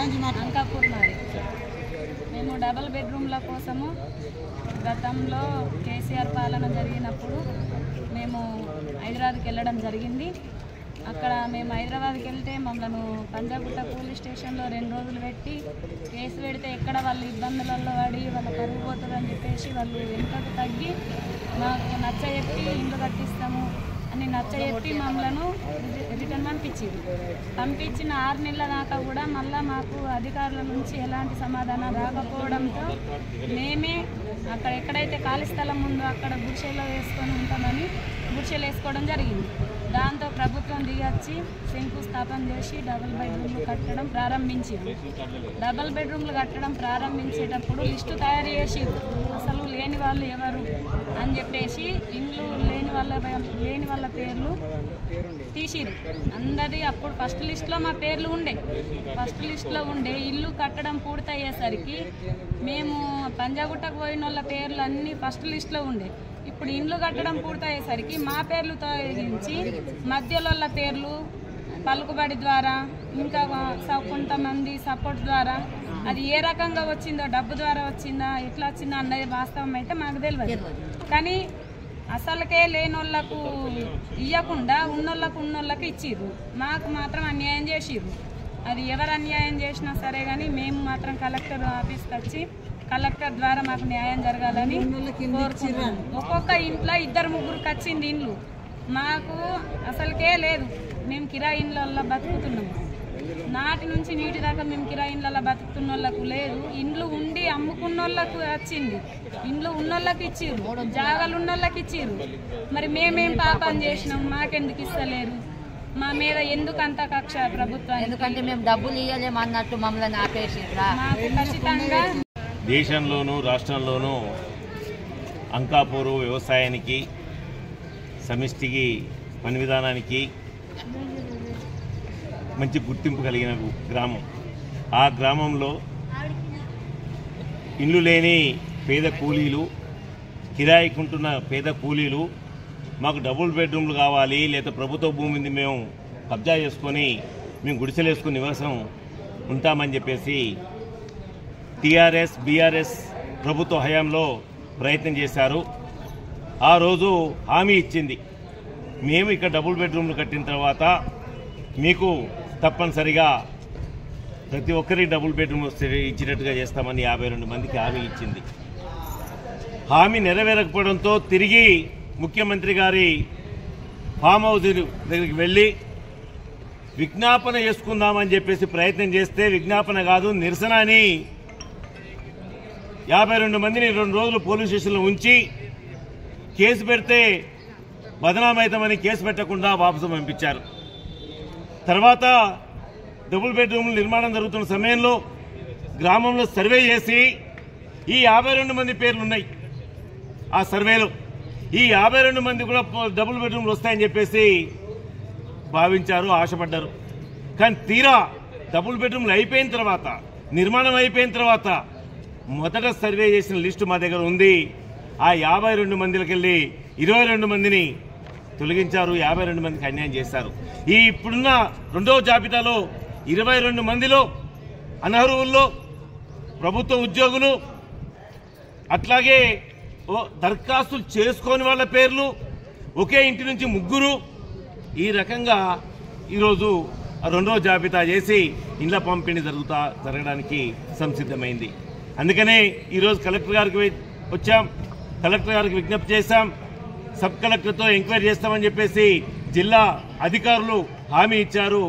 అంకాపూర్ మాది. మేము డబుల్ బెడ్రూమ్ల కోసము గతంలో కేసీఆర్ పాలన జరిగినప్పుడు మేము హైదరాబాద్కి వెళ్ళడం జరిగింది. అక్కడ మేము హైదరాబాద్కి వెళ్తే మమ్మల్ని పంజాగుట్ట పోలీస్ స్టేషన్లో 2 రోజులు పెట్టి కేసు పెడితే ఎక్కడ వాళ్ళు ఇబ్బందులలో పడి వాళ్ళ పరుగు పోతుందని చెప్పేసి వాళ్ళు వెనుకకు తగ్గి మాకు నచ్చజెప్పి ఇల్లు కట్టిస్తాము అని నచ్చజెప్పి మమ్మల్ని రిటర్న్ పంపించిన 6 నెలల దాకా కూడా మళ్ళీ మాకు అధికారుల నుంచి ఎలాంటి సమాధానం రాకపోవడంతో మేమే అక్కడ ఎక్కడైతే ఖాళీ స్థలం ఉందో అక్కడ గుడిసెలో వేసుకొని ఉంటామని గుడిసెలు వేసుకోవడం జరిగింది. దాంతో ప్రభుత్వం దిగొచ్చి శంకుస్థాపన చేసి డబుల్ బెడ్రూమ్లు కట్టడం ప్రారంభించింది. డబుల్ బెడ్రూమ్లు కట్టడం ప్రారంభించేటప్పుడు లిస్టు తయారు చేసి అసలు లేని వాళ్ళు ఎవరు అని చెప్పేసి ఇండ్లు లేని వాళ్ళ పేర్లు తీసిరు. అందరి అప్పుడు ఫస్ట్ లిస్టులో మా పేర్లు ఉండే. ఫస్ట్ లిస్టులో ఉండే ఇల్లు కట్టడం పూర్తయ్యేసరికి మేము పంజాగుట్టకు పోయిన వాళ్ళ పేర్లు అన్నీ ఫస్ట్ లిస్టులో ఉండే. ఇప్పుడు ఇండ్లు కట్టడం పూర్తయ్యేసరికి మా పేర్లు తొలగించి మధ్యలో పేర్లు పలుకుబడి ద్వారా ఇంకా కొంతమంది సపోర్ట్ ద్వారా అది ఏ రకంగా వచ్చిందో, డబ్బు ద్వారా వచ్చిందా, ఎట్లా వచ్చిందా అన్నది వాస్తవం అయితే మాకు తెలియదు. కానీ అసలుకే లేనోళ్లకు ఇవ్వకుండా ఉన్నోళ్ళకి ఇచ్చిర్రు. మాకు మాత్రం అన్యాయం చేసిర్రు. అది ఎవరు అన్యాయం చేసినా సరే కానీ మేము మాత్రం కలెక్టర్ ఆఫీస్కి వచ్చి కలెక్టర్ ద్వారా మాకు న్యాయం జరగాలని కోరుకుంటున్నాం. ఒక్కొక్క ఇంట్లో 2-3 వచ్చింది ఇండ్లు. మాకు అసలుకే లేదు. మేము కిరాయి ఇండ్లలో బతుకుతున్నాము. నాటి నుంచి నీటి దాకా మేము కిరాయి ఇండ్లలో బతుకుతున్న వాళ్ళకు లేదు. ఇండ్లు ఉండి అమ్ముకున్న వాళ్ళకు వచ్చింది. ఇండ్లు ఉన్నోళ్ళకి ఇచ్చిర్రు, జాగాలు ఉన్నోళ్ళకి ఇచ్చిర్రు. మరి మేమేం పాపం చేసినాం? మాకెందుకు ఇస్తలేరు? మా మీద ఎందుకు అంత కక్ష ప్రభుత్వం? ఎందుకంటే మేము డబ్బులు ఇవ్వలేము అన్నట్టు మమ్మల్ని ఆపేసిర్రా. మాకు ఖచ్చితంగా దేశంలోనూ రాష్ట్రంలోనూ అంకాపూరు వ్యవసాయానికి, సమిష్టికి, పని విధానానికి మంచి గుర్తింపు కలిగిన గ్రామం. ఆ గ్రామంలో ఇల్లు లేని పేద కూలీలు, కిరాయికుంటున్న పేద కూలీలు మాకు డబుల్ బెడ్రూమ్లు కావాలి, లేదా ప్రభుత్వ భూమిని మేము కబ్జా చేసుకొని మేము గుడిసెలు వేసుకుని నివాసం ఉంటామని చెప్పేసి టీఆర్ఎస్ బీఆర్ఎస్ ప్రభుత్వ హయాంలో ప్రయత్నం చేశారు. ఆ రోజు హామీ ఇచ్చింది, మేము ఇక్కడ డబుల్ బెడ్రూమ్లు కట్టిన తర్వాత మీకు తప్పనిసరిగా ప్రతి ఒక్కరికి డబుల్ బెడ్రూమ్ ఇచ్చినట్టుగా చేస్తామని 52 మందికి హామీ ఇచ్చింది. హామీ నెరవేరకపోవడంతో తిరిగి ముఖ్యమంత్రి గారి ఫామ్ హౌస్ దగ్గరికి వెళ్ళి విజ్ఞాపన చేసుకుందామని చెప్పేసి ప్రయత్నం చేస్తే విజ్ఞాపన కాదు నిరసన అని 52 మందిని 2 రోజులు పోలీస్ స్టేషన్లో ఉంచి కేసు పెడితే బదనామైతామని కేసు పెట్టకుండా వాపసు పంపించారు. తర్వాత డబుల్ బెడ్రూమ్ల నిర్మాణం జరుగుతున్న సమయంలో గ్రామంలో సర్వే చేసి ఈ 52 మంది పేర్లు ఉన్నాయి. ఆ సర్వేలో ఈ 52 మంది కూడా డబుల్ బెడ్రూమ్లు వస్తాయని చెప్పేసి భావించారు, ఆశపడ్డారు. కానీ తీరా డబుల్ బెడ్రూమ్లు అయిపోయిన తర్వాత, నిర్మాణం అయిపోయిన తర్వాత మొదట సర్వే చేసిన లిస్టు మా దగ్గర ఉంది. ఆ 52 మందికి వెళ్ళి 22 మందిని తొలగించారు, 52 మందికి అన్యాయం చేశారు. ఈ ఇప్పుడున్న 2వ జాబితాలో 22 మందిలో అనర్హుల్లో ప్రభుత్వ ఉద్యోగులు, అట్లాగే దరఖాస్తులు చేసుకోని వాళ్ళ పేర్లు, ఒకే ఇంటి నుంచి 3. ఈ రకంగా ఈరోజు 2వ జాబితా చేసి ఇండ్ల పంపిణీ జరగడానికి సంసిద్ధమైంది. అందుకనే ఈరోజు కలెక్టర్ గారికి వచ్చాం, కలెక్టర్ గారికి విజ్ఞప్తి చేశాం. సబ్ కలెక్టర్తో ఎంక్వైరీ చేస్తామని చెప్పేసి జిల్లా అధికారులు హామీ ఇచ్చారు.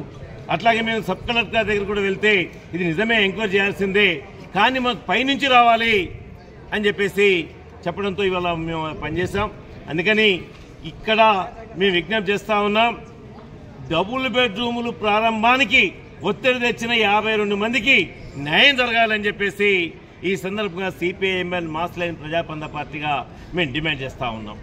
అట్లాగే మేము సబ్ కలెక్టర్ గారి దగ్గర కూడా వెళ్తే ఇది నిజమే, ఎంక్వైరీ చేయాల్సిందే, కానీ మాకు పైనుంచి రావాలి అని చెప్పేసి చెప్పడంతో ఇవాళ మేము పనిచేసాం. అందుకని ఇక్కడ మేము విజ్ఞప్తి చేస్తా ఉన్నాం, డబుల్ బెడ్రూములు ప్రారంభానికి ఒత్తిడి తెచ్చిన 52 మందికి న్యాయం జరగాలని చెప్పేసి ఈ సందర్భంగా సిపిఐఎంఎల్ మాస్ లైన్ ప్రజాపంద పార్టీగా మేము డిమాండ్ చేస్తా ఉన్నాం.